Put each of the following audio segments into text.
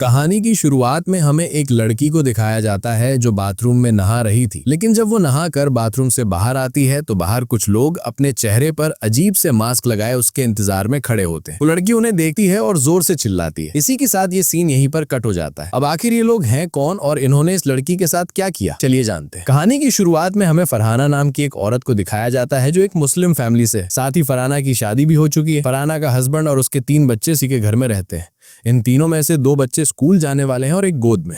कहानी की शुरुआत में हमें एक लड़की को दिखाया जाता है जो बाथरूम में नहा रही थी। लेकिन जब वो नहाकर बाथरूम से बाहर आती है तो बाहर कुछ लोग अपने चेहरे पर अजीब से मास्क लगाए उसके इंतजार में खड़े होते हैं। वो लड़की उन्हें देखती है और जोर से चिल्लाती है। इसी के साथ ये सीन यहीं पर कट हो जाता है। अब आखिर ये लोग हैं कौन और इन्होंने इस लड़की के साथ क्या किया, चलिए जानते हैं। कहानी की शुरुआत में हमें फरहाना नाम की एक औरत को दिखाया जाता है जो एक मुस्लिम फैमिली से, साथ ही फरहाना की शादी भी हो चुकी है। फरहाना का हस्बैंड और उसके 3 बच्चे इसी के घर में रहते हैं। इन तीनों में से 2 बच्चे स्कूल जाने वाले हैं और एक गोद में।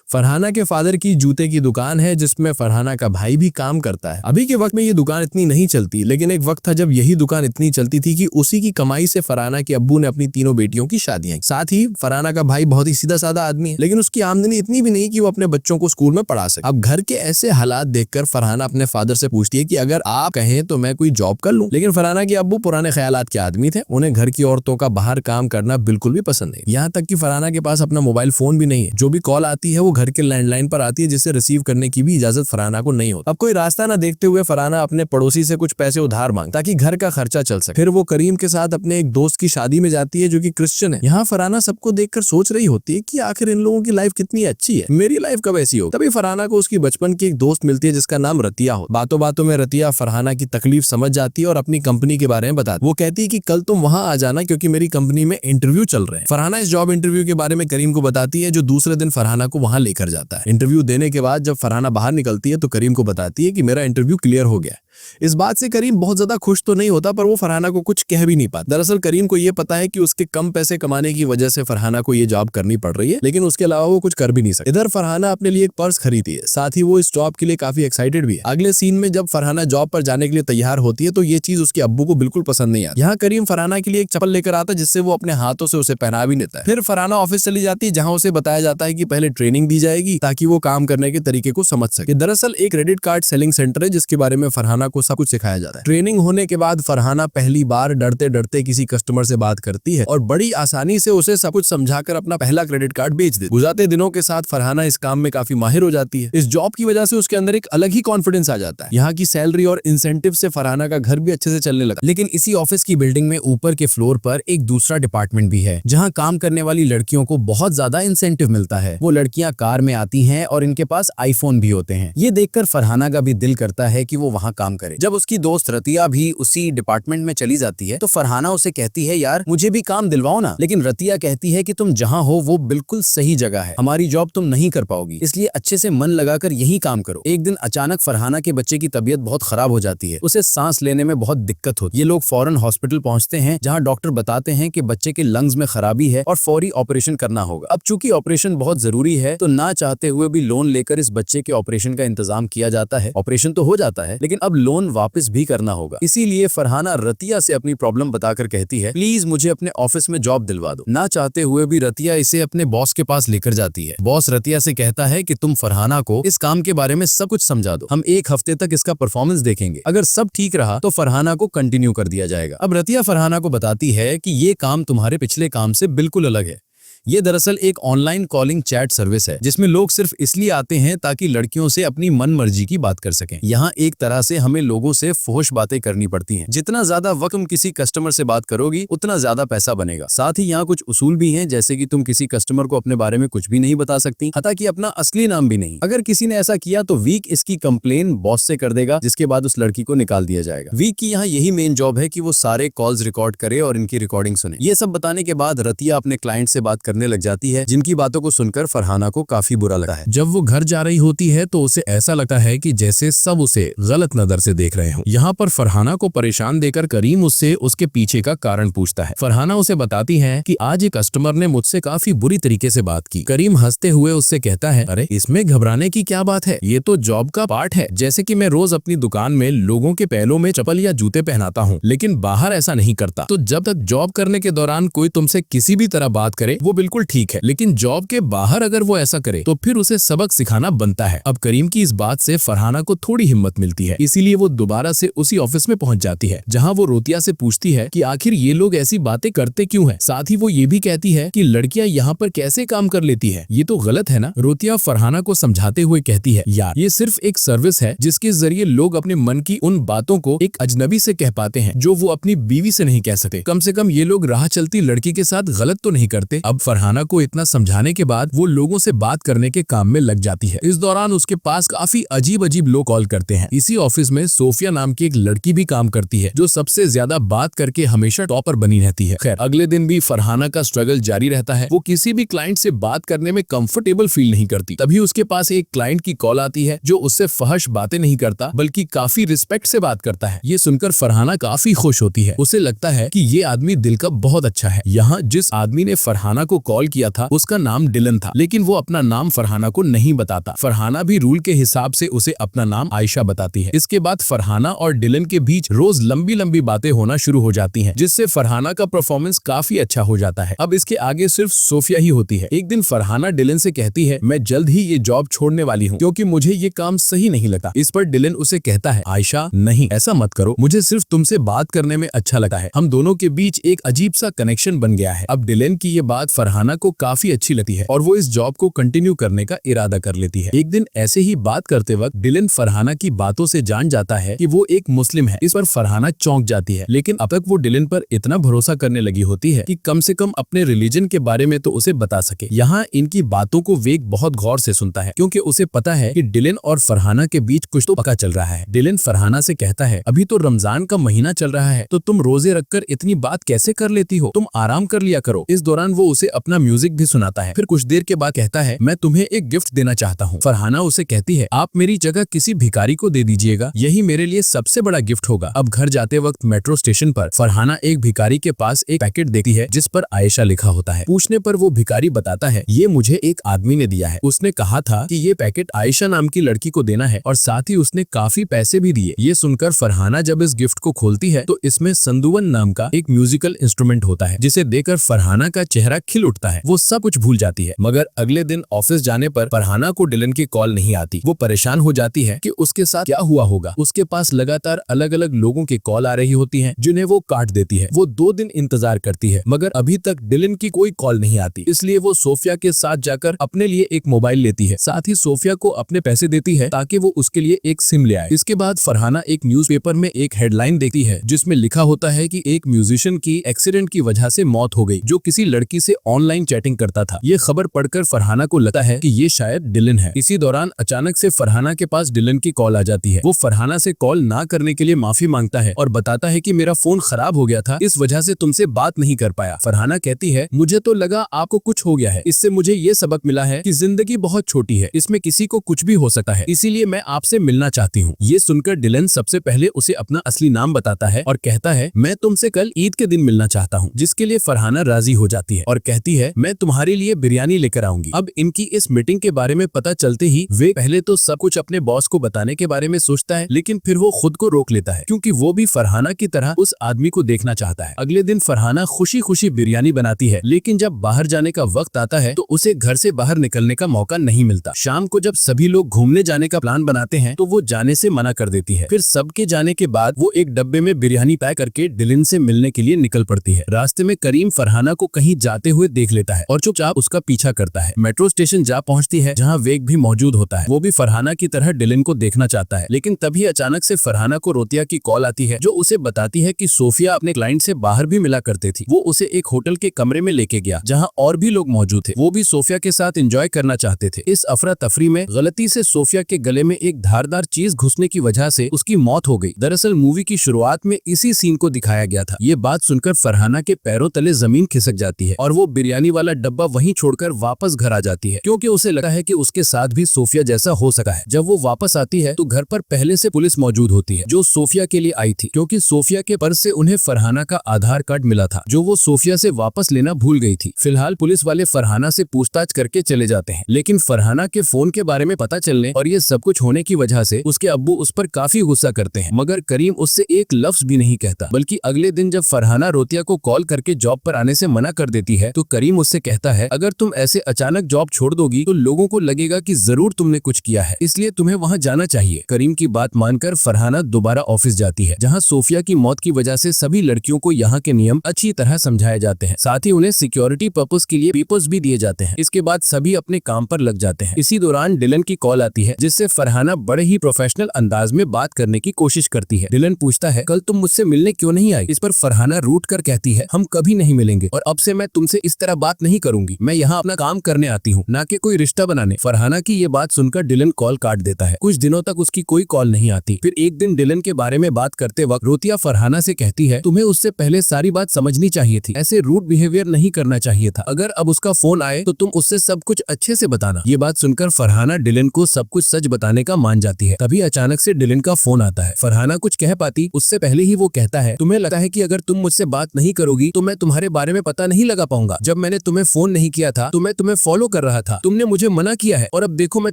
फरहाना के फादर की जूते की दुकान है जिसमें फरहाना का भाई भी काम करता है। अभी के वक्त में ये दुकान इतनी नहीं चलती, लेकिन एक वक्त था जब यही दुकान इतनी चलती थी कि उसी की कमाई से फरहाना के अब्बू ने अपनी तीनों बेटियों की शादियां की। साथ ही फरहाना का भाई बहुत ही सीधा साधा आदमी है, लेकिन उसकी आमदनी इतनी भी नहीं कि वो अपने बच्चों को स्कूल में पढ़ा सके। अब घर के ऐसे हालात देखकर फरहाना अपने फादर से पूछती है कि अगर आप कहें तो मैं कोई जॉब कर लूं। लेकिन फरहाना के अब्बू पुराने ख्यालात के आदमी थे, उन्हें घर की औरतों का बाहर काम करना बिल्कुल भी पसंद नहीं। यहाँ तक कि फरहाना के पास अपना मोबाइल फोन भी नहीं है। जो भी कॉल आती है वो घर के लैंडलाइन पर आती है, जिसे रिसीव करने की भी इजाजत फरहाना को नहीं होती। अब कोई रास्ता न देखते हुए फरहाना अपने पड़ोसी से कुछ पैसे उधार मांग ताकि घर का खर्चा चल सके। फिर वो करीम के साथ अपने एक दोस्त की शादी में जाती है जो कि क्रिश्चियन है। यहाँ फरहाना सबको देखकर सोच रही होती है कि आखिर इन लोगों की लाइफ कितनी अच्छी है, मेरी लाइफ कब ऐसी हो। तभी फरहाना को उसकी बचपन की एक दोस्त मिलती है जिसका नाम रतिया हो। बातों बातों में रतिया फरहाना की तकलीफ समझ जाती है और अपनी कंपनी के बारे में बताती है। वो कहती है कि कल तुम वहां आ जाना क्योंकि मेरी कंपनी में इंटरव्यू चल रहे हैं। फरहाना इस जॉब इंटरव्यू के बारे में करीम को बताती है जो दूसरे दिन फरहाना को वहां लेकर जाता है। इंटरव्यू देने के बाद जब फरहाना बाहर निकलती है तो करीम को बताती है कि मेरा इंटरव्यू क्लियर हो गया। इस बात से करीम बहुत ज्यादा खुश तो नहीं होता, पर वो फरहाना को कुछ कह भी नहीं पाता। दरअसल करीम को ये पता है कि उसके कम पैसे कमाने की वजह से फरहाना को ये जॉब करनी पड़ रही है, लेकिन उसके अलावा वो कुछ कर भी नहीं सकती। इधर फरहाना अपने लिए एक पर्स खरीदी है, साथ ही वो इस जॉब के लिए काफी एक्साइटेड भी है। अगले सीन में जब फरहाना जॉब पर जाने के लिए तैयार होती है तो ये चीज उसके अब्बू को बिल्कुल पसंद नहीं आती। यहाँ करीम फरहाना के लिए एक चप्पल लेकर आता है जिससे वो अपने हाथों से उसे पहना भी लेता है। फिर फरहाना ऑफिस चली जाती है जहाँ उसे बताया जाता है कि पहले ट्रेनिंग दी जाएगी ताकि वो काम करने के तरीके को समझ सके। दरअसल एक क्रेडिट कार्ड सेलिंग सेंटर है जिसके बारे में फरहाना को सब कुछ सिखाया जाता है। ट्रेनिंग होने के बाद फरहाना पहली बार डरते डरते किसी कस्टमर से बात करती है और बड़ी आसानी से उसे सब कुछ समझाकर अपना पहला क्रेडिट कार्ड बेच देती है। गुजरते दिनों के साथ फरहाना इस काम में काफी माहिर हो जाती है। इस जॉब की वजह से उसके अंदर एक अलग ही कॉन्फिडेंस आ जाता है। यहाँ की सैलरी और इंसेंटिव से फरहाना का घर भी अच्छे से चलने लगा। लेकिन इसी ऑफिस की बिल्डिंग में ऊपर के फ्लोर पर एक दूसरा डिपार्टमेंट भी है जहाँ काम करने वाली लड़कियों को बहुत ज्यादा इंसेंटिव मिलता है। वो लड़कियां कार में आती हैं और इनके पास आईफोन भी होते हैं। ये देखकर फरहाना का भी दिल करता है कि वो वहाँ काम करे। जब उसकी दोस्त रतिया भी उसी डिपार्टमेंट में चली जाती है तो फरहाना उसे कहती है यार मुझे भी काम दिलवाओ ना। लेकिन रतिया कहती है कि तुम जहाँ हो वो बिल्कुल सही जगह है, हमारी जॉब तुम नहीं कर पाओगी, इसलिए अच्छे से मन लगाकर यही काम करो। एक दिन अचानक फरहाना के बच्चे की तबीयत बहुत खराब हो जाती है, उसे सांस लेने में बहुत दिक्कत होती है। ये लोग फौरन हॉस्पिटल पहुंचते हैं जहाँ डॉक्टर बताते हैं कि बच्चे के लंग्स में खराबी है और फौरी ऑपरेशन करना होगा। अब चूंकि ऑपरेशन बहुत जरूरी है तो ना चाहते हुए भी लोन लेकर इस बच्चे के ऑपरेशन का इंतजाम किया जाता है। ऑपरेशन तो हो जाता है लेकिन अब लोन वापस भी करना होगा। इसीलिए फरहाना रतिया से अपनी प्रॉब्लम बताकर कहती है प्लीज मुझे अपने ऑफिस में जॉब दिलवा दो। ना चाहते हुए भी रतिया इसे अपने बॉस के पास लेकर जाती है। बॉस रतिया से कहता है कि तुम फरहाना को इस काम के बारे में सब कुछ समझा दो, हम 1 हफ्ते तक इसका परफॉर्मेंस देखेंगे, अगर सब ठीक रहा तो फरहाना को कंटिन्यू कर दिया जाएगा। अब रतिया फरहाना को बताती है कि ये काम तुम्हारे पिछले काम से बिल्कुल अलग है। ये दरअसल एक ऑनलाइन कॉलिंग चैट सर्विस है जिसमें लोग सिर्फ इसलिए आते हैं ताकि लड़कियों से अपनी मन मर्जी की बात कर सकें। यहाँ एक तरह से हमें लोगों से फोश बातें करनी पड़ती हैं। जितना ज्यादा वक्त तुम किसी कस्टमर से बात करोगी उतना ज्यादा पैसा बनेगा। साथ ही यहाँ कुछ उसूल भी हैं, जैसे कि तुम किसी कस्टमर को अपने बारे में कुछ भी नहीं बता सकती, हता कि अपना असली नाम भी नहीं। अगर किसी ने ऐसा किया तो वीक इसकी कंप्लेन बॉस से कर देगा, जिसके बाद उस लड़की को निकाल दिया जाएगा। वीक की यहाँ यही मेन जॉब है कि वो सारे कॉल्स रिकॉर्ड करे और इनकी रिकॉर्डिंग सुने। ये सब बताने के बाद रतिया अपने क्लाइंट से बात करने लग जाती है, जिनकी बातों को सुनकर फरहाना को काफी बुरा लगता है। जब वो घर जा रही होती है तो उसे ऐसा लगता है कि जैसे सब उसे गलत नजर से देख रहे हों। यहाँ पर फरहाना को परेशान देकर करीम उससे उसके पीछे का कारण पूछता है। फरहाना उसे बताती है कि आज एक कस्टमर ने मुझसे काफी बुरी तरीके से बात की। करीम हंसते हुए उससे कहता है अरे इसमें घबराने की क्या बात है, ये तो जॉब का पार्ट है। जैसे कि मैं रोज अपनी दुकान में लोगों के पैरों में चप्पल या जूते पहनाता हूँ, लेकिन बाहर ऐसा नहीं करता। तो जब तक जॉब करने के दौरान कोई तुमसे किसी भी तरह बात करे वो बिल्कुल ठीक है, लेकिन जॉब के बाहर अगर वो ऐसा करे तो फिर उसे सबक सिखाना बनता है। अब करीम की इस बात से फरहाना को थोड़ी हिम्मत मिलती है, इसीलिए वो दोबारा से उसी ऑफिस में पहुंच जाती है जहां वो रोतिया से पूछती है कि आखिर ये लोग ऐसी बातें करते क्यों हैं। साथ ही वो ये भी कहती है कि लड़कियां यहाँ पर कैसे काम कर लेती है, ये तो गलत है ना। रोतिया फरहाना को समझाते हुए कहती है यार ये सिर्फ एक सर्विस है जिसके जरिए लोग अपने मन की उन बातों को एक अजनबी से कह पाते हैं जो वो अपनी बीवी से नहीं कह सकते। कम से कम ये लोग राह चलती लड़की के साथ गलत तो नहीं करते। अब फरहाना को इतना समझाने के बाद वो लोगों से बात करने के काम में लग जाती है। इस दौरान उसके पास काफी अजीब अजीब लोग कॉल करते हैं। इसी ऑफिस में सोफिया नाम की एक लड़की भी काम करती है जो सबसे ज्यादा बात करके हमेशा टॉपर बनी रहती है। खैर, अगले दिन भी फरहाना का स्ट्रगल जारी रहता है। वो किसी भी क्लाइंट से बात करने में कंफर्टेबल फील नहीं करती। तभी उसके पास एक क्लाइंट की कॉल आती है जो उससे फहश बातें नहीं करता बल्कि काफी रिस्पेक्ट से बात करता है। ये सुनकर फरहाना काफी खुश होती है। उसे लगता है कि ये आदमी दिल का बहुत अच्छा है। यहाँ जिस आदमी ने फरहाना को कॉल किया था उसका नाम डिलन था, लेकिन वो अपना नाम फरहाना को नहीं बताता। फरहाना भी रूल के हिसाब से उसे अपना नाम आयशा बताती है। इसके बाद फरहाना और डिलन के बीच रोज लंबी लंबी बातें होना शुरू हो जाती हैं, जिससे फरहाना का परफॉर्मेंस काफी अच्छा हो जाता है। अब इसके आगे सिर्फ सोफिया ही होती है। एक दिन फरहाना डिलन से कहती है, मैं जल्द ही ये जॉब छोड़ने वाली हूँ क्योंकि मुझे ये काम सही नहीं लगता। इस पर डिलन उसे कहता है, आयशा नहीं, ऐसा मत करो, मुझे सिर्फ तुमसे बात करने में अच्छा लगता है। हम दोनों के बीच एक अजीब सा कनेक्शन बन गया है। अब डिलन की ये बात फरहाना को काफी अच्छी लगती है और वो इस जॉब को कंटिन्यू करने का इरादा कर लेती है। एक दिन ऐसे ही बात करते वक्त डिलन फरहाना की बातों से जान जाता है कि वो एक मुस्लिम है। इस पर फरहाना चौंक जाती है, लेकिन अब तक वो डिलन पर इतना भरोसा करने लगी होती है कि कम से कम अपने रिलीजन के बारे में तो उसे बता सके। यहाँ इनकी बातों को वेग बहुत गौर से सुनता है क्योंकि उसे पता है कि डिलन और फरहाना के बीच कुछ तो पका चल रहा है। डिलन फरहाना से कहता है, अभी तो रमजान का महीना चल रहा है तो तुम रोजे रखकर इतनी बात कैसे कर लेती हो, तुम आराम कर लिया करो। इस दौरान वो उसे अपना म्यूजिक भी सुनाता है। फिर कुछ देर के बाद कहता है, मैं तुम्हें एक गिफ्ट देना चाहता हूँ। फरहाना उसे कहती है, आप मेरी जगह किसी भिखारी को दे दीजिएगा, यही मेरे लिए सबसे बड़ा गिफ्ट होगा। अब घर जाते वक्त मेट्रो स्टेशन पर फरहाना एक भिखारी के पास एक पैकेट देखती है जिस पर आयशा लिखा होता है। पूछने पर वो भिखारी बताता है, ये मुझे एक आदमी ने दिया है, उसने कहा था कि ये पैकेट आयशा नाम की लड़की को देना है और साथ ही उसने काफी पैसे भी दिए। ये सुनकर फरहाना जब इस गिफ्ट को खोलती है तो इसमें संदूवन नाम का एक म्यूजिकल इंस्ट्रूमेंट होता है, जिसे देखकर फरहाना का चेहरा खिल उठता है। वो सब कुछ भूल जाती है। मगर अगले दिन ऑफिस जाने पर फरहाना को डिलन की कॉल नहीं आती। वो परेशान हो जाती है कि उसके साथ क्या हुआ होगा। उसके पास लगातार अलग अलग लोगों की कॉल आ रही होती है जिन्हें वो काट देती है। वो 2 दिन इंतजार करती है मगर अभी तक डिलन की कोई कॉल नहीं आती। इसलिए वो सोफिया के साथ जाकर अपने लिए एक मोबाइल लेती है, साथ ही सोफिया को अपने पैसे देती है ताकि वो उसके लिए एक सिम ले आए। इसके बाद फरहाना एक न्यूज़पेपर में एक हेडलाइन देखती है जिसमें लिखा होता है कि एक म्यूजिशियन की एक्सीडेंट की वजह से मौत हो गई जो किसी लड़की से ऑनलाइन चैटिंग करता था। ये खबर पढ़कर फरहाना को लगता है कि ये शायद डिलन है। इसी दौरान अचानक से फरहाना के पास डिलन की कॉल आ जाती है। वो फरहाना से कॉल ना करने के लिए माफी मांगता है और बताता है कि मेरा फोन खराब हो गया था, इस वजह से तुमसे बात नहीं कर पाया। फरहाना कहती है, मुझे तो लगा आपको कुछ हो गया है। इससे मुझे ये सबक मिला है कि जिंदगी बहुत छोटी है, इसमें किसी को कुछ भी हो सकता है, इसीलिए मैं आपसे मिलना चाहती हूँ। ये सुनकर डिलन सबसे पहले उसे अपना असली नाम बताता है और कहता है, मैं तुमसे कल ईद के दिन मिलना चाहता हूँ, जिसके लिए फरहाना राजी हो जाती है और कहती है, मैं तुम्हारे लिए बिरयानी लेकर आऊंगी। अब इनकी इस मीटिंग के बारे में पता चलते ही वे पहले तो सब कुछ अपने बॉस को बताने के बारे में सोचता है, लेकिन फिर वो खुद को रोक लेता है क्योंकि वो भी फरहाना की तरह उस आदमी को देखना चाहता है। अगले दिन फरहाना खुशी खुशी बिरयानी बनाती है, लेकिन जब बाहर जाने का वक्त आता है तो उसे घर से बाहर निकलने का मौका नहीं मिलता। शाम को जब सभी लोग घूमने जाने का प्लान बनाते हैं तो वो जाने से मना कर देती है। फिर सबके जाने के बाद वो एक डब्बे में बिरयानी पैक करके डिलन से मिलने के लिए निकल पड़ती है। रास्ते में करीम फरहाना को कहीं जाते हुए देख लेता है और चुपचाप उसका पीछा करता है। मेट्रो स्टेशन जा पहुंचती है जहां वेग भी मौजूद होता है। वो भी फरहाना की तरह डिलन को देखना चाहता है, लेकिन तभी अचानक से फरहाना को रोतिया की कॉल आती है जो उसे बताती है कि सोफिया अपने क्लाइंट से बाहर भी मिला करती थी। वो उसे एक होटल के कमरे में लेके गया जहां और भी लोग मौजूद थे। वो भी सोफिया के साथ एंजॉय करना चाहते थे। इस अफरा तफरी में गलती से सोफिया के गले में एक धारदार चीज घुसने की वजह से उसकी मौत हो गई। दरअसल मूवी की शुरुआत में इसी सीन को दिखाया गया था। ये बात सुनकर फरहाना के पैरों तले जमीन खिसक जाती है और वो बिरयानी वाला डब्बा वहीं छोड़कर वापस घर आ जाती है क्योंकि उसे लगा है कि उसके साथ भी सोफिया जैसा हो सका है। जब वो वापस आती है तो घर पर पहले से पुलिस मौजूद होती है जो सोफिया के लिए आई थी, क्योंकि सोफिया के पर्स से उन्हें फरहाना का आधार कार्ड मिला था जो वो सोफिया से वापस लेना भूल गई थी। फिलहाल पुलिस वाले फरहाना से पूछताछ करके चले जाते हैं, लेकिन फरहाना के फोन के बारे में पता चलने और ये सब कुछ होने की वजह से उसके अब्बू उस पर काफी गुस्सा करते हैं, मगर करीम उससे एक लफ्ज भी नहीं कहता। बल्कि अगले दिन जब फरहाना रोतिया को कॉल करके जॉब पर आने से मना कर देती है तो करीम उससे कहता है, अगर तुम ऐसे अचानक जॉब छोड़ दोगी तो लोगों को लगेगा कि जरूर तुमने कुछ किया है, इसलिए तुम्हें वहाँ जाना चाहिए। करीम की बात मानकर फरहाना दोबारा ऑफिस जाती है जहाँ सोफिया की मौत की वजह से सभी लड़कियों को यहाँ के नियम अच्छी तरह समझाए जाते हैं, साथ ही उन्हें सिक्योरिटी पर्पस के लिए पेपर्स भी दिए जाते हैं। इसके बाद सभी अपने काम पर लग जाते हैं। इसी दौरान डिलन की कॉल आती है जिससे फरहाना बड़े ही प्रोफेशनल अंदाज में बात करने की कोशिश करती है। डिलन पूछता है, कल तुम मुझसे मिलने क्यों नहीं आई? इस पर फरहाना रूठ कर कहती है, हम कभी नहीं मिलेंगे और अब से मैं तुमसे इस इस तरह बात नहीं करूंगी। मैं यहाँ अपना काम करने आती हूँ, ना कि कोई रिश्ता बनाने। फरहाना की ये बात सुनकर डिलन कॉल काट देता है। कुछ दिनों तक उसकी कोई कॉल नहीं आती। फिर एक दिन डिलन के बारे में बात करते वक्त रोतिया फरहाना से कहती है, तुम्हें उससे पहले सारी बात समझनी चाहिए थी, ऐसे रूड बिहेवियर नहीं करना चाहिए था। अगर अब उसका फोन आए तो तुम उससे सब कुछ अच्छे से बताना। ये बात सुनकर फरहाना डिलन को सब कुछ सच बताने का मान जाती है। तभी अचानक से डिलन का फोन आता है। फरहाना कुछ कह पाती उससे पहले ही वो कहता है, तुम्हें लगता है कि अगर तुम मुझसे बात नहीं करोगी तो मैं तुम्हारे बारे में पता नहीं लगा पाऊंगा। जब मैंने तुम्हें फोन नहीं किया था तो मैं तुम्हें फॉलो कर रहा था, तुमने मुझे मना किया है और अब देखो मैं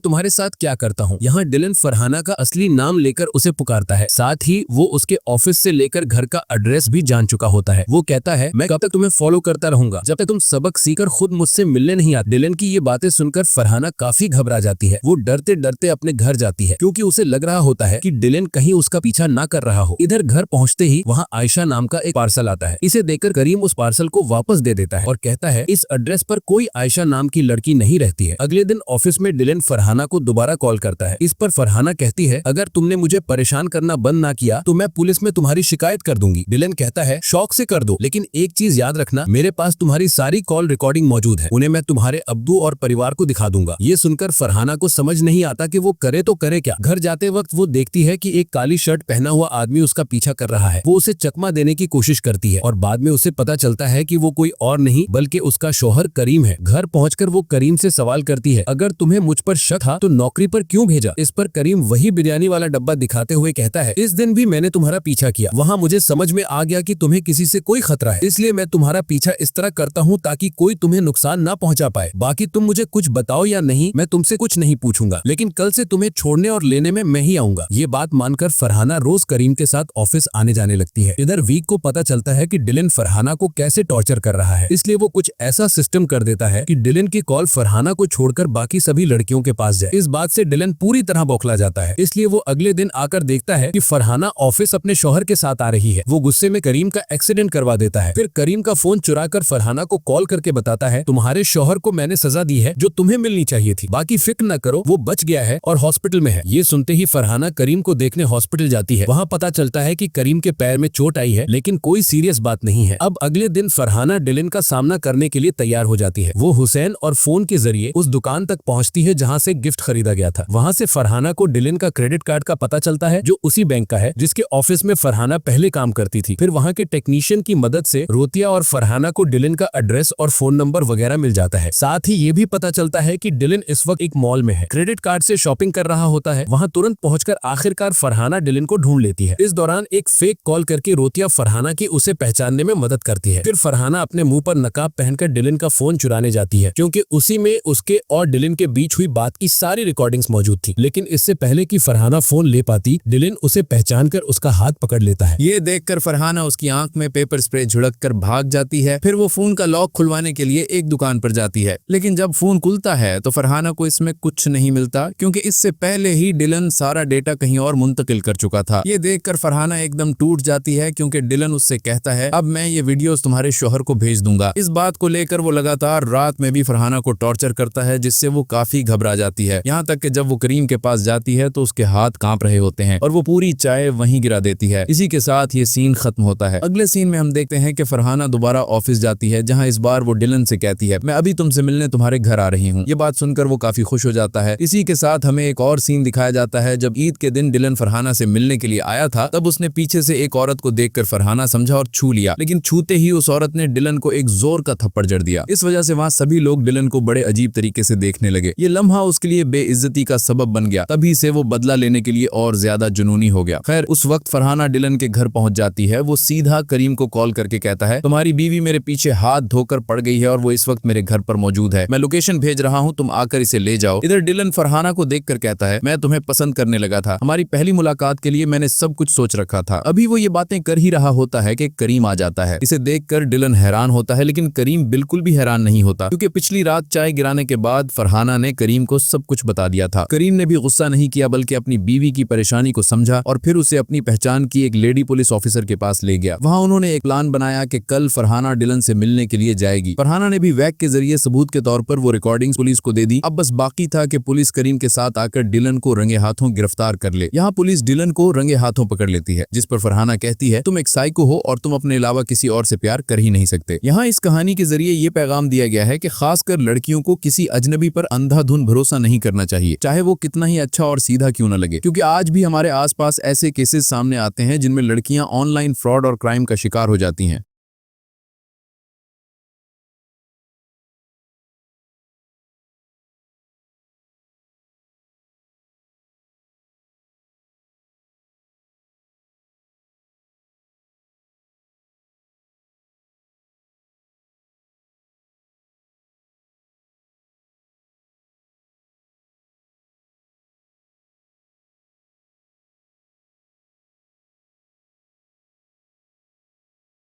तुम्हारे साथ क्या करता हूँ। यहाँ डिलन फरहाना का असली नाम लेकर उसे पुकारता है। साथ ही वो उसके ऑफिस से लेकर घर का एड्रेस भी जान चुका होता है। वो कहता है, मैं कब तक तुम्हें फॉलो करता रहूंगा जब तक तुम सबक सीखकर खुद मुझसे मिलने नहीं आते। डिलन की ये बातें सुनकर फरहाना काफी घबरा जाती है। वो डरते डरते अपने घर जाती है क्योंकि उसे लग रहा होता है कि डिलन कहीं उसका पीछा ना कर रहा हो। इधर घर पहुंचते ही वहाँ आयशा नाम का एक पार्सल आता है। इसे देखकर करीम उस पार्सल को वापस दे देता है और कहता है, इस एड्रेस पर कोई आयशा नाम की लड़की नहीं रहती है। अगले दिन ऑफिस में डिलन फरहाना को दोबारा कॉल करता है। इस पर फरहाना कहती है, अगर तुमने मुझे परेशान करना बंद ना किया तो मैं पुलिस में तुम्हारी शिकायत कर दूंगी। डिलन कहता है, शौक से कर दो, लेकिन एक चीज याद रखना, मेरे पास तुम्हारी सारी कॉल रिकॉर्डिंग मौजूद है, उन्हें मैं तुम्हारे अब्बू और परिवार को दिखा दूंगा। ये सुनकर फरहाना को समझ नहीं आता कि वो करे तो करे क्या। घर जाते वक्त वो देखती है कि एक काली शर्ट पहना हुआ आदमी उसका पीछा कर रहा है। वो उसे चकमा देने की कोशिश करती है और बाद में उसे पता चलता है कि वो कोई और नहीं बल्कि उसका शौहर करीम है। घर पहुंचकर वो करीम से सवाल करती है, अगर तुम्हें मुझ पर शक था तो नौकरी पर क्यों भेजा। इस पर करीम वही बिरयानी वाला डब्बा दिखाते हुए कहता है, इस दिन भी मैंने तुम्हारा पीछा किया, वहाँ मुझे समझ में आ गया कि तुम्हें किसी से कोई खतरा है, इसलिए मैं तुम्हारा पीछा इस तरह करता हूँ ताकि कोई तुम्हें नुकसान ना पहुँचा पाए। बाकी तुम मुझे कुछ बताओ या नहीं, मैं तुमसे कुछ नहीं पूछूंगा, लेकिन कल से तुम्हें छोड़ने और लेने में मैं ही आऊंगा। ये बात मानकर फरहाना रोज करीम के साथ ऑफिस आने जाने लगती है। इधर वीक को पता चलता है कि डिलन फरहाना को कैसे टॉर्चर कर रहा है, इसलिए वो कुछ ऐसा सिस्टम कर देता है कि डिलन की कॉल फरहाना को छोड़कर बाकी सभी लड़कियों के पास जाए। इस बात से डिलन पूरी तरह बौखला जाता है, इसलिए वो अगले दिन आकर देखता है कि फरहाना ऑफिस अपने शौहर के साथ आ रही है। वो गुस्से में करीम का एक्सीडेंट करवा देता है। फिर करीम का फोन चुराकर फरहाना को कॉल करके बताता है, तुम्हारे शौहर को मैंने सजा दी है जो तुम्हें मिलनी चाहिए थी, बाकी फिक्र न करो, वो बच गया है और हॉस्पिटल में है। ये सुनते ही फरहाना करीम को देखने हॉस्पिटल जाती है। वहाँ पता चलता है कि करीम के पैर में चोट आई है, लेकिन कोई सीरियस बात नहीं है। अब अगले दिन फरहाना डिलन का सामना करने के लिए तैयार हो जाती है। वो हुसैन और फोन के जरिए उस दुकान तक पहुँचती है जहाँ से गिफ्ट खरीदा गया था। वहाँ से फरहाना को डिलन का क्रेडिट कार्ड का पता चलता है जो उसी बैंक का है जिसके ऑफिस में फरहाना पहले काम करती थी। फिर वहाँ के टेक्नीशियन की मदद से रोतिया और फरहाना को डिलन का एड्रेस और फोन नंबर वगैरह मिल जाता है। साथ ही ये भी पता चलता है कि डिलन इस वक्त एक मॉल में है, क्रेडिट कार्ड से शॉपिंग कर रहा होता है। वहाँ तुरंत पहुंचकर आखिरकार फरहाना डिलन को ढूंढ लेती है। इस दौरान एक फेक कॉल करके रोतिया फरहाना की उसे पहचानने में मदद करती है। फिर फरहाना अपने मुंह पर नकाब पहनकर डिलन का फोन चुराने जाती है क्योंकि उसी में उसके और डिलन के बीच हुई बात की सारी रिकॉर्डिंग्स मौजूद थी। लेकिन इससे पहले कि फरहाना फोन ले पाती, डिलन उसे पहचानकर उसका हाथ पकड़ लेता है। ये देखकर फरहाना उसकी आंख में पेपर स्प्रे झुड़क कर भाग जाती है। फिर वो फोन का लॉक खुलवाने के लिए एक दुकान पर जाती है, लेकिन जब फोन खुलता है तो फरहाना को इसमें कुछ नहीं मिलता क्योंकि इससे पहले ही डिलन सारा डेटा कहीं और मुंतकिल कर चुका था। ये देखकर फरहाना एकदम टूट जाती है क्योंकि डिलन उससे कहता है, अब मैं ये वीडियोस तुम्हारे शोहर को भेज दूंगा। इस बात को लेकर वो लगातार रात में भी फरहाना को टॉर्चर करता है, जिससे वो काफी घबरा जाती है। यहाँ तक कि जब वो करीम के पास जाती है तो उसके हाथ कांप रहे होते हैं और वो पूरी चाय वहीं गिरा देती है। इसी के साथ ये सीन खत्म होता है। अगले सीन में हम देखते हैं कि फरहाना दोबारा ऑफिस जाती है, जहाँ इस बार वो डिलन से कहती है, मैं अभी तुमसे मिलने तुम्हारे घर आ रही हूँ। ये बात सुनकर वो काफी खुश हो जाता है। इसी के साथ हमें एक और सीन दिखाया जाता है। जब ईद के दिन डिलन फरहाना से मिलने के लिए आया था, तब उसने पीछे से एक औरत को देखकर फरहाना समझा और छू लिया, लेकिन छूते ही उस औरत ने डिलन को एक जोर का थप्पड़ जड़ दिया। इस वजह से वहाँ सभी लोग डिलन को बड़े अजीब तरीके से देखने लगे। ये लम्हा उसके लिए बेइज्जती का सबब बन गया। तभी से वो बदला लेने के लिए और ज्यादा जुनूनी हो गया। खैर, उस वक्त फरहाना डिलन के घर पहुंच जाती है। वो सीधा करीम को कॉल करके कहता है, तुम्हारी बीवी मेरे पीछे हाथ धोकर पड़ गई है और वो इस वक्त मेरे घर पर मौजूद है। मैं लोकेशन भेज रहा हूँ, तुम आकर इसे ले जाओ। इधर डिलन फरहाना को देखकर कहता है, मैं तुम्हें पसंद करने लगा था। हमारी पहली मुलाकात के लिए मैंने सब कुछ सोच रखा था। अभी वो ये बातें कर ही रहा होता है कि करीम आ जाता है। इसे देखकर डिलन हैरान होता है, लेकिन करीम बिल्कुल भी हैरान नहीं होता क्योंकि पिछली रात चाय गिराने के बाद फरहाना ने करीम को सब कुछ बता दिया था। करीम ने भी गुस्सा नहीं किया बल्कि अपनी बीवी की परेशानी को समझा और फिर उसे अपनी पहचान की एक लेडी पुलिस ऑफिसर के पास ले गया। वहाँ उन्होंने एक प्लान बनाया कि कल फरहाना डिलन से मिलने के लिए जाएगी। फरहाना ने भी वैक के जरिए सबूत के तौर पर वो रिकॉर्डिंग्स पुलिस को दे दी। अब बस बाकी था कि पुलिस करीम के साथ आकर डिलन को रंगे हाथों गिरफ्तार कर ले। यहाँ पुलिस डिलन को रंगे हाथों पकड़ लेती है, जिस पर फरहाना कहती है, तुम एक साइको हो और तुम अपने अलावा किसी और से प्यार कर ही नहीं सकते। यहाँ इस कहानी कहानी के जरिए ये पैगाम दिया गया है कि खासकर लड़कियों को किसी अजनबी पर अंधाधुंध भरोसा नहीं करना चाहिए, चाहे वो कितना ही अच्छा और सीधा क्यों न लगे, क्योंकि आज भी हमारे आसपास ऐसे केसेस सामने आते हैं जिनमें लड़कियां ऑनलाइन फ्रॉड और क्राइम का शिकार हो जाती हैं।